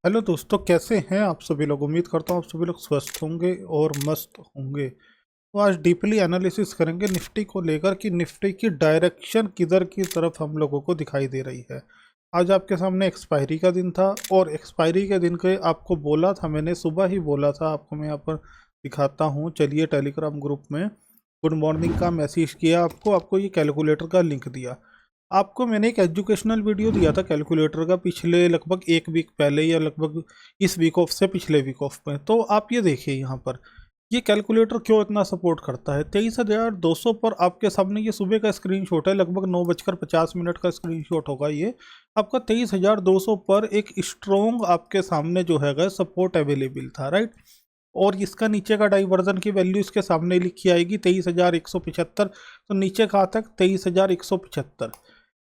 Hello दोस्तों, कैसे हैं आप सभी लोग। उम्मीद करता हूँ आप सभी लोग स्वस्थ होंगे और मस्त होंगे। तो आज डीपली एनालिसिस करेंगे निफ्टी को लेकर कि निफ्टी की डायरेक्शन किधर की तरफ हम लोगों को दिखाई दे रही है। आज आपके सामने एक्सपायरी का दिन था और एक्सपायरी के दिन के आपको बोला था, मैंने सुबह ही बोला था आपको। मैं यहाँ पर दिखाता हूँ, चलिए टेलीग्राम ग्रुप में गुड मॉर्निंग का मैसेज किया आपको ये कैलकुलेटर का लिंक दिया आपको। मैंने एक एजुकेशनल वीडियो दिया था कैलकुलेटर का पिछले लगभग एक वीक पहले, या लगभग इस वीक ऑफ से पिछले वीक ऑफ में। तो आप ये देखिए यहाँ पर ये कैलकुलेटर क्यों इतना सपोर्ट करता है। 23,200 पर आपके सामने ये सुबह का स्क्रीनशॉट है, लगभग 9:50 का स्क्रीनशॉट होगा ये आपका। 23,200 पर एक स्ट्रॉन्ग आपके सामने जो है सपोर्ट अवेलेबल था, राइट। और इसका नीचे का डाइवर्जन की वैल्यू इसके सामने लिखी आएगी 23,175। तो नीचे कहाँ तक 23,175।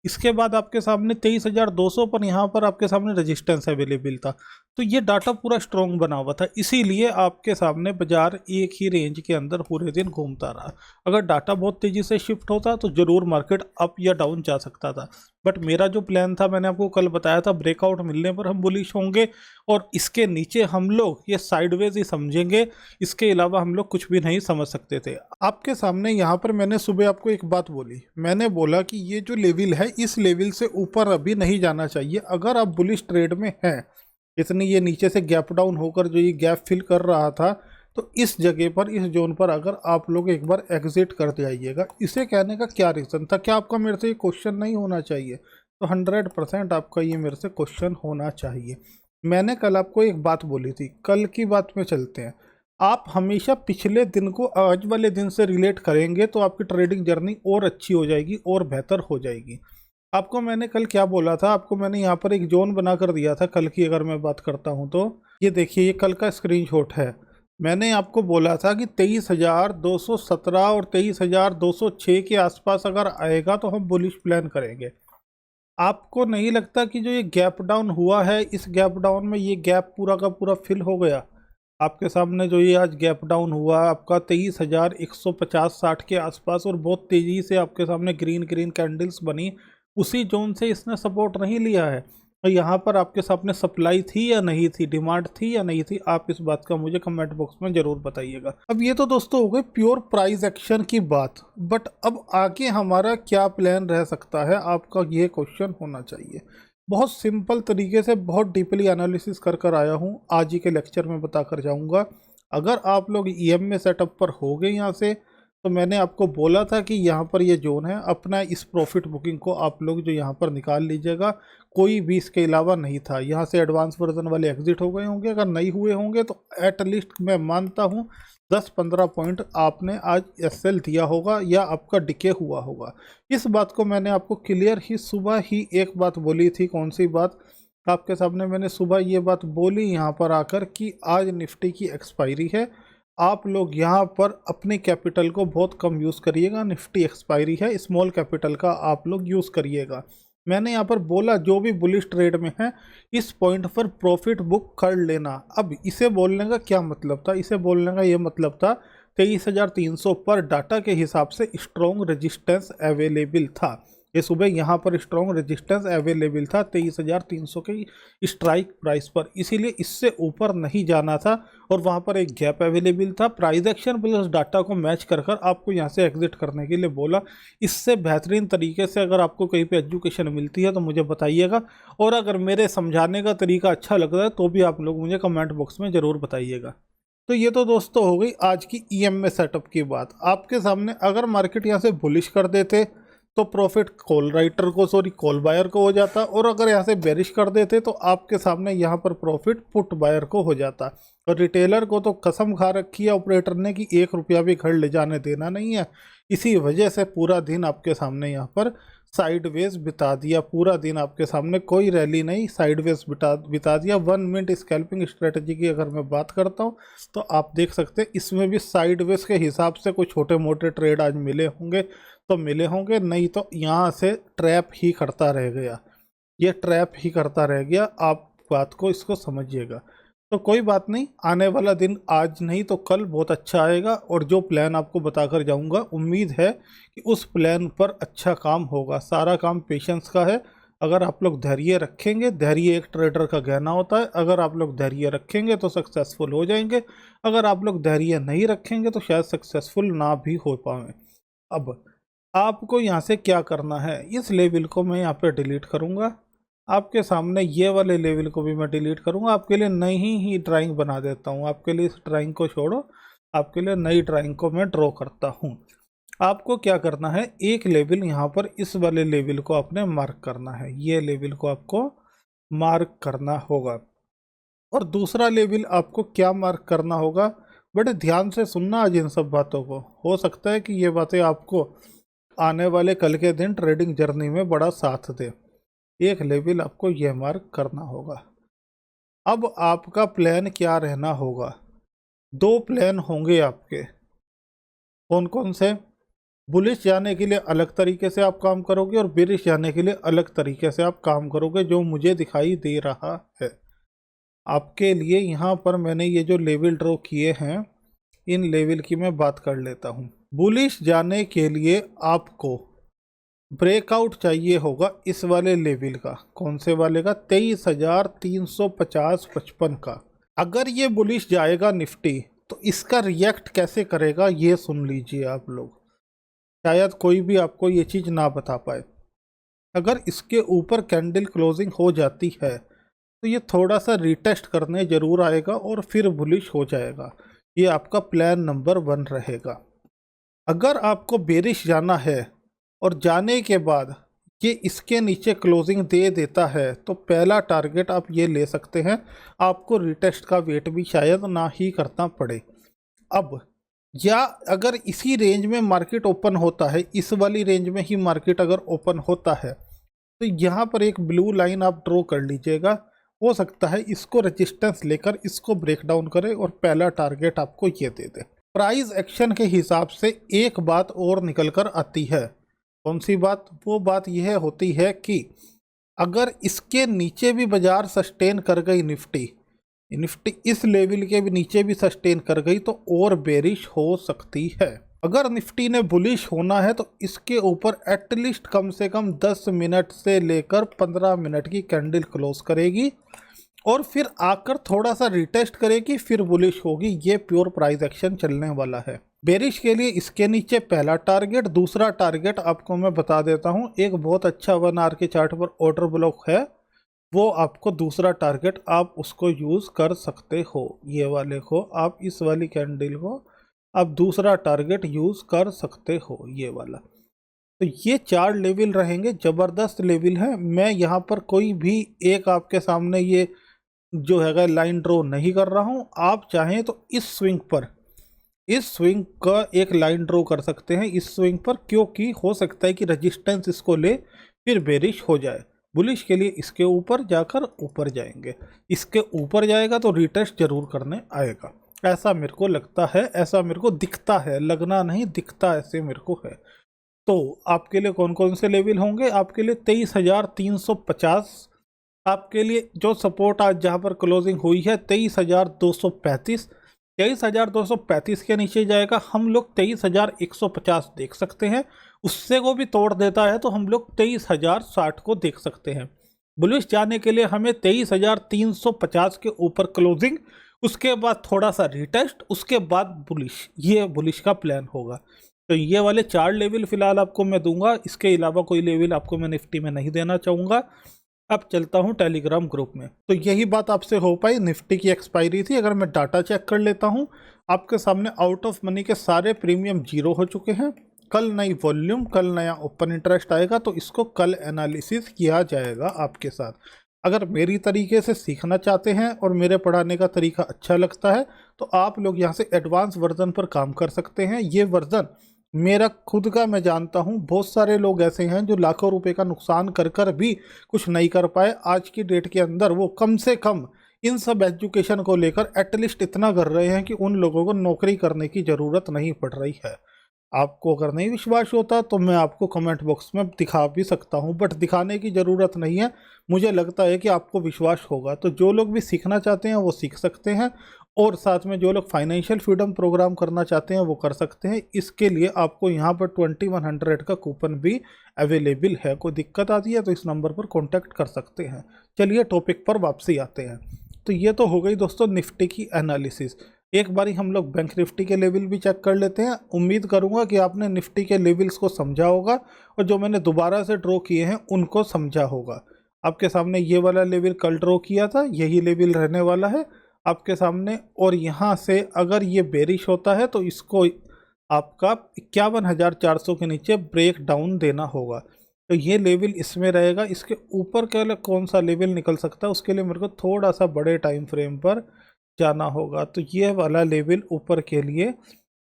इसके बाद आपके सामने 23,200 पर यहाँ पर आपके सामने रेजिस्टेंस अवेलेबल था। तो ये डाटा पूरा स्ट्रॉन्ग बना हुआ था, इसीलिए आपके सामने बाजार एक ही रेंज के अंदर पूरे दिन घूमता रहा। अगर डाटा बहुत तेजी से शिफ्ट होता तो जरूर मार्केट अप या डाउन जा सकता था। बट मेरा जो प्लान था, मैंने आपको कल बताया था, ब्रेकआउट मिलने पर हम बुलिश होंगे और इसके नीचे हम लोग ये साइडवेज ही समझेंगे। इसके अलावा हम लोग कुछ भी नहीं समझ सकते थे। आपके सामने यहाँ पर मैंने सुबह आपको एक बात बोली, मैंने बोला कि ये जो लेवल है इस लेवल से ऊपर अभी नहीं जाना चाहिए। अगर आप बुलिश ट्रेड में हैं, इतनी ये नीचे से गैप डाउन होकर जो ये गैप फिल कर रहा था, तो इस जगह पर, इस जोन पर अगर आप लोग एक बार एग्जिट कर जाइएगा। इसे कहने का क्या रीज़न था? क्या आपका मेरे से ये क्वेश्चन नहीं होना चाहिए? तो 100% आपका ये मेरे से क्वेश्चन होना चाहिए। मैंने कल आपको एक बात बोली थी, कल की बात में चलते हैं। आप हमेशा पिछले दिन को आज वाले दिन से रिलेट करेंगे तो आपकी ट्रेडिंग जर्नी और अच्छी हो जाएगी और बेहतर हो जाएगी। आपको मैंने कल क्या बोला था? आपको मैंने यहाँ पर एक जोन बना कर दिया था कल की, अगर मैं बात करता हूँ तो ये देखिए, ये कल का स्क्रीनशॉट है। मैंने आपको बोला था कि 23,217 और 23,206 के आसपास अगर आएगा तो हम बुलिश प्लान करेंगे। आपको नहीं लगता कि जो ये गैप डाउन हुआ है, इस गैप डाउन में ये गैप पूरा का पूरा फिल हो गया? आपके सामने जो ये आज गैप डाउन हुआ आपका 23,150-60 के आसपास, और बहुत तेज़ी से आपके सामने ग्रीन ग्रीन कैंडल्स बनी, उसी जोन से इसने सपोर्ट नहीं लिया है। तो यहाँ पर आपके सामने सप्लाई थी या नहीं थी, डिमांड थी या नहीं थी? आप इस बात का मुझे कमेंट बॉक्स में ज़रूर बताइएगा। अब ये तो दोस्तों हो गई प्योर प्राइस एक्शन की बात, बट अब आगे हमारा क्या प्लान रह सकता है, आपका ये क्वेश्चन होना चाहिए। बहुत सिंपल तरीके से बहुत डीपली एनालिसिस कर कर आया हूँ, आज ही के लेक्चर में बता कर जाऊँगा। अगर आप लोग ईएमए सेटअप पर हो गए यहाँ से, तो मैंने आपको बोला था कि यहाँ पर ये जोन है, अपना इस प्रॉफिट बुकिंग को आप लोग जो यहाँ पर निकाल लीजिएगा। कोई भी इसके अलावा नहीं था। यहाँ से एडवांस वर्जन वाले एग्जिट हो गए होंगे, अगर नहीं हुए होंगे तो एटलीस्ट मैं मानता हूँ 10-15 पॉइंट आपने आज एसएल दिया होगा या आपका डिके हुआ होगा। इस बात को मैंने आपको क्लियर ही सुबह ही एक बात बोली थी। कौन सी बात? आपके सामने मैंने सुबह ये बात बोली यहाँ पर आकर कि आज निफ्टी की एक्सपायरी है, आप लोग यहाँ पर अपने कैपिटल को बहुत कम यूज़ करिएगा। निफ्टी एक्सपायरी है, स्मॉल कैपिटल का आप लोग यूज़ करिएगा। मैंने यहाँ पर बोला जो भी बुलिश ट्रेड में है इस पॉइंट पर प्रॉफिट बुक कर लेना। अब इसे बोलने का क्या मतलब था? इसे बोलने का ये मतलब था 23,300 पर डाटा के हिसाब से स्ट्रॉन्ग रेजिस्टेंस अवेलेबल था। ये सुबह यहाँ पर स्ट्रॉन्ग रेजिस्टेंस अवेलेबल था 23,300 के स्ट्राइक प्राइस पर, इसीलिए इससे ऊपर नहीं जाना था। और वहाँ पर एक गैप अवेलेबल था। प्राइस एक्शन प्लस डाटा को मैच कर कर आपको यहाँ से एग्जिट करने के लिए बोला। इससे बेहतरीन तरीके से अगर आपको कहीं पे एजुकेशन मिलती है तो मुझे बताइएगा, और अगर मेरे समझाने का तरीका अच्छा लग रहा है तो भी आप लोग मुझे कमेंट बॉक्स में ज़रूर बताइएगा। तो ये तो दोस्तों हो गई आज की ईएमए सेटअप की बात। आपके सामने अगर मार्केट यहाँ से बुलिश कर देते तो प्रॉफिट कॉल बायर को हो जाता, और अगर यहाँ से बेरिश कर देते तो आपके सामने यहाँ पर प्रॉफिट पुट बायर को हो जाता। और रिटेलर को तो कसम खा रखी है ऑपरेटर ने कि 1 रुपया भी घर ले जाने देना नहीं है। इसी वजह से पूरा दिन आपके सामने यहाँ पर साइडवेज बिता दिया। पूरा दिन आपके सामने कोई रैली नहीं, साइडवेज बिता दिया। 1 मिनट स्कैल्पिंग स्ट्रेटजी की अगर मैं बात करता हूँ तो आप देख सकते हैं इसमें भी साइडवेज के हिसाब से कुछ छोटे मोटे ट्रेड आज मिले होंगे तो मिले होंगे, नहीं तो यहाँ से ट्रैप ही करता रह गया। ये ट्रैप ही करता रह गया, आप बात को इसको समझिएगा। तो कोई बात नहीं, आने वाला दिन आज नहीं तो कल बहुत अच्छा आएगा, और जो प्लान आपको बताकर जाऊंगा उम्मीद है कि उस प्लान पर अच्छा काम होगा। सारा काम पेशेंस का है। अगर आप लोग धैर्य रखेंगे, धैर्य एक ट्रेडर का गहना होता है, अगर आप लोग धैर्य रखेंगे तो सक्सेसफुल हो जाएंगे, अगर आप लोग धैर्य नहीं रखेंगे तो शायद सक्सेसफुल ना भी हो पाए। अब आपको यहाँ से क्या करना है, इस लेवल को मैं यहाँ पे डिलीट करूँगा, आपके सामने ये वाले लेवल को भी मैं डिलीट करूँगा, आपके लिए नई ही ड्राइंग बना देता हूँ। आपके लिए इस ड्राइंग को छोड़ो, आपके लिए नई ड्राइंग को मैं ड्रॉ करता हूँ। आपको क्या करना है, एक लेवल यहाँ पर इस वाले लेवल को आपने मार्क करना है, ये लेवल को आपको मार्क करना होगा। और दूसरा लेवल आपको क्या मार्क करना होगा, बड़े ध्यान से सुनना आज इन सब बातों को, हो सकता है कि ये बातें आपको आने वाले कल के दिन ट्रेडिंग जर्नी में बड़ा साथ दे। एक लेवल आपको ये मार्क करना होगा। अब आपका प्लान क्या रहना होगा, दो प्लान होंगे आपके। कौन कौन से, बुलिश जाने के लिए अलग तरीके से आप काम करोगे और बेरिश जाने के लिए अलग तरीके से आप काम करोगे, जो मुझे दिखाई दे रहा है आपके लिए। यहाँ पर मैंने ये जो लेवल ड्रॉ किए हैं, इन लेवल की मैं बात कर लेता हूँ। बुलिश जाने के लिए आपको ब्रेकआउट चाहिए होगा इस वाले लेवल का। कौन से वाले का, 23,350-55 का। अगर ये बुलिश जाएगा निफ्टी तो इसका रिएक्ट कैसे करेगा ये सुन लीजिए आप लोग, शायद कोई भी आपको ये चीज़ ना बता पाए। अगर इसके ऊपर कैंडल क्लोजिंग हो जाती है तो ये थोड़ा सा रिटेस्ट करने ज़रूर आएगा और फिर बुलिश हो जाएगा। ये आपका प्लान नंबर 1 रहेगा। अगर आपको बेरिश जाना है और जाने के बाद ये इसके नीचे क्लोजिंग दे देता है तो पहला टारगेट आप ये ले सकते हैं, आपको रिटेस्ट का वेट भी शायद ना ही करना पड़े। अब या अगर इसी रेंज में मार्केट ओपन होता है, इस वाली रेंज में ही मार्केट अगर ओपन होता है तो यहाँ पर एक ब्लू लाइन आप ड्रॉ कर लीजिएगा। हो सकता है इसको रेजिस्टेंस लेकर इसको ब्रेक डाउन करे और पहला टारगेट आपको ये दे दे। प्राइस एक्शन के हिसाब से एक बात और निकल कर आती है। कौन सी बात, वो बात यह होती है कि अगर इसके नीचे भी बाजार सस्टेन कर गई, निफ्टी इस लेवल के भी नीचे भी सस्टेन कर गई तो और बेरिश हो सकती है। अगर निफ्टी ने बुलिश होना है तो इसके ऊपर एटलीस्ट कम से कम 10 मिनट से लेकर 15 मिनट की कैंडल क्लोज करेगी और फिर आकर थोड़ा सा रिटेस्ट करेगी, फिर बुलिश होगी। ये प्योर प्राइस एक्शन चलने वाला है। बेरिश के लिए इसके नीचे पहला टारगेट, दूसरा टारगेट आपको मैं बता देता हूँ, एक बहुत अच्छा 1 आवर के चार्ट पर ऑर्डर ब्लॉक है, वो आपको दूसरा टारगेट आप उसको यूज़ कर सकते हो। ये वाले को आप, इस वाली कैंडल को आप दूसरा टारगेट यूज़ कर सकते हो, ये वाला। तो ये 4 लेवल रहेंगे, ज़बरदस्त लेवल है। मैं यहाँ पर कोई भी एक आपके सामने ये जो है लाइन ड्रॉ नहीं कर रहा हूँ। आप चाहें तो इस स्विंग पर, इस स्विंग का एक लाइन ड्रॉ कर सकते हैं इस स्विंग पर, क्योंकि हो सकता है कि रेजिस्टेंस इसको ले फिर बेरिश हो जाए। बुलिश के लिए इसके ऊपर जाकर ऊपर जाएंगे, इसके ऊपर जाएगा तो रिटेस्ट जरूर करने आएगा, ऐसा मेरे को लगता है, ऐसा मेरे को दिखता है, लगना नहीं दिखता ऐसे मेरे को है। तो आपके लिए कौन कौन से लेवल होंगे, आपके लिए 23,350, आपके लिए जो सपोर्ट आज जहाँ पर क्लोजिंग हुई है 23,235, 23,235 के नीचे जाएगा हम लोग 23,150 देख सकते हैं। उससे को भी तोड़ देता है तो हम लोग 23,060 को देख सकते हैं। बुलिश जाने के लिए हमें 23,350 के ऊपर क्लोजिंग, उसके बाद थोड़ा सा रिटेस्ट, उसके बाद बुलिश, ये बुलिश का प्लान होगा। तो ये वाले 4 लेवल फिलहाल आपको मैं दूंगा, इसके अलावा कोई लेवल आपको मैं निफ्टी में नहीं देना चाहूँगा। अब चलता हूँ टेलीग्राम ग्रुप में। तो यही बात आपसे हो पाई, निफ्टी की एक्सपायरी थी। अगर मैं डाटा चेक कर लेता हूँ, आपके सामने आउट ऑफ मनी के सारे प्रीमियम 0 हो चुके हैं। कल नई वॉल्यूम, कल नया ओपन इंटरेस्ट आएगा तो इसको कल एनालिसिस किया जाएगा आपके साथ। अगर मेरी तरीके से सीखना चाहते हैं और मेरे पढ़ाने का तरीका अच्छा लगता है तो आप लोग यहाँ से एडवांस वर्जन पर काम कर सकते हैं। ये वर्जन मेरा खुद का, मैं जानता हूँ बहुत सारे लोग ऐसे हैं जो लाखों रुपए का नुकसान कर कर भी कुछ नहीं कर पाए। आज की डेट के अंदर वो कम से कम इन सब एजुकेशन को लेकर एटलीस्ट इतना कर रहे हैं कि उन लोगों को नौकरी करने की ज़रूरत नहीं पड़ रही है। आपको अगर नहीं विश्वास होता तो मैं आपको कमेंट बॉक्स में दिखा भी सकता हूं, बट दिखाने की ज़रूरत नहीं है। मुझे लगता है कि आपको विश्वास होगा। तो जो लोग भी सीखना चाहते हैं वो सीख सकते हैं और साथ में जो लोग फाइनेंशियल फ्रीडम प्रोग्राम करना चाहते हैं वो कर सकते हैं। इसके लिए आपको यहाँ पर 2100 का कूपन भी अवेलेबल है। कोई दिक्कत आती है तो इस नंबर पर कॉन्टैक्ट कर सकते हैं। चलिए टॉपिक पर वापसी आते हैं। तो ये तो हो गई दोस्तों निफ्टी की एनालिसिस। एक बारी हम लोग बैंक निफ्टी के लेवल भी चेक कर लेते हैं। उम्मीद करूंगा कि आपने निफ्टी के लेवल्स को समझा होगा और जो मैंने दोबारा से ड्रॉ किए हैं उनको समझा होगा। आपके सामने ये वाला लेवल कल ड्रॉ किया था, यही लेवल रहने वाला है आपके सामने। और यहाँ से अगर ये बेरिश होता है तो इसको आपका 51,400 के नीचे ब्रेक डाउन देना होगा। तो ये लेवल इसमें रहेगा। इसके ऊपर के लिए कौन सा लेवल निकल सकता है उसके लिए मेरे को थोड़ा सा बड़े टाइम फ्रेम पर जाना होगा। तो ये वाला लेवल ऊपर के लिए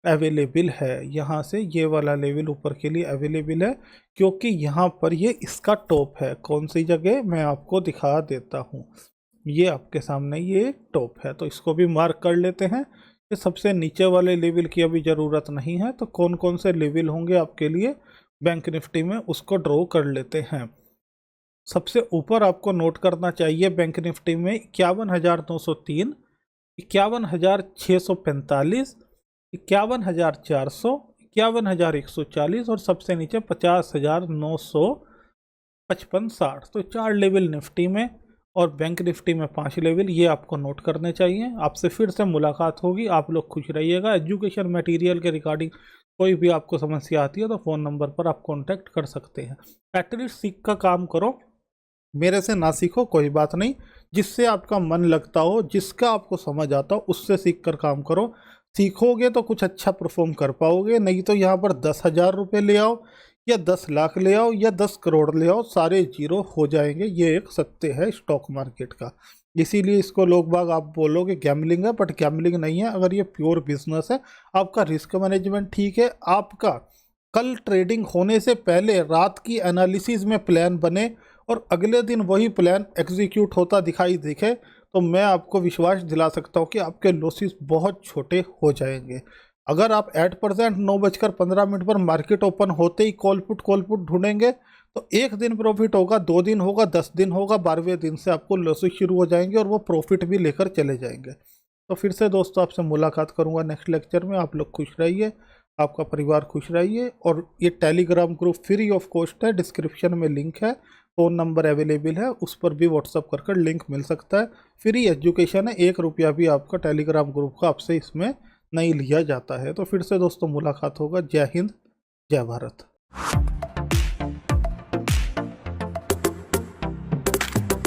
अवेलेबल है। यहाँ से ये वाला लेवल ऊपर के लिए अवेलेबल है क्योंकि यहाँ पर ये इसका टॉप है। कौन सी जगह मैं आपको दिखा देता हूँ। ये आपके सामने ये टॉप है तो इसको भी मार्क कर लेते हैं। ये सबसे नीचे वाले लेवल की अभी ज़रूरत नहीं है। तो कौन कौन से लेवल होंगे आपके लिए बैंक निफ्टी में उसको ड्रॉ कर लेते हैं। सबसे ऊपर आपको नोट करना चाहिए बैंक निफ्टी में 51,903, 51,645, 51,400, 51,140 और सबसे नीचे 50,955-60। तो 4 लेवल निफ्टी में और बैंक निफ्टी में 5 लेवल, ये आपको नोट करने चाहिए। आपसे फिर से मुलाकात होगी। आप लोग खुश रहिएगा। एजुकेशन मटेरियल के रिगार्डिंग कोई भी आपको समस्या आती है तो फ़ोन नंबर पर आप कांटेक्ट कर सकते हैं। एटलीस्ट सीख का काम करो, मेरे से ना सीखो कोई बात नहीं। जिससे आपका मन लगता हो, जिसका आपको समझ आता हो उससे सीख कर काम करो। सीखोगे तो कुछ अच्छा परफॉर्म कर पाओगे। नहीं तो यहाँ पर 10,000 रुपये ले आओ या 10 लाख ले आओ या 10 करोड़ ले आओ, सारे जीरो हो जाएंगे। ये एक सत्य है स्टॉक मार्केट का। इसीलिए इसको लोग बाग आप बोलोगे गैम्बलिंग है, बट गैम्बलिंग नहीं है। अगर ये प्योर बिजनेस है, आपका रिस्क मैनेजमेंट ठीक है, आपका कल ट्रेडिंग होने से पहले रात की एनालिसिस में प्लान बने और अगले दिन वही प्लान एग्जीक्यूट होता दिखाई दिखे, तो मैं आपको विश्वास दिला सकता हूँ कि आपके लॉसेस बहुत छोटे हो जाएंगे। अगर आप एट परसेंट 9:15 पर मार्केट ओपन होते ही कॉल पुट ढूंढेंगे तो एक दिन प्रॉफिट होगा, 2 दिन होगा, 10 दिन होगा, 12वें दिन से आपको लॉसेस शुरू हो जाएंगे और वो प्रॉफिट भी लेकर चले जाएंगे। तो फिर से दोस्तों आपसे मुलाकात करूंगा नेक्स्ट लेक्चर में। आप लोग खुश रहिए, आपका परिवार खुश रहिए। और ये Telegram group free of cost है, डिस्क्रिप्शन में लिंक है, फ़ोन नंबर अवेलेबल है, उस पर भी व्हाट्सअप कर लिंक मिल सकता है। फ्री एजुकेशन है, 1 रुपया भी आपका टेलीग्राम ग्रुप का आपसे इसमें नहीं लिया जाता है। तो फिर से दोस्तों मुलाकात होगा। जय हिंद, जय भारत।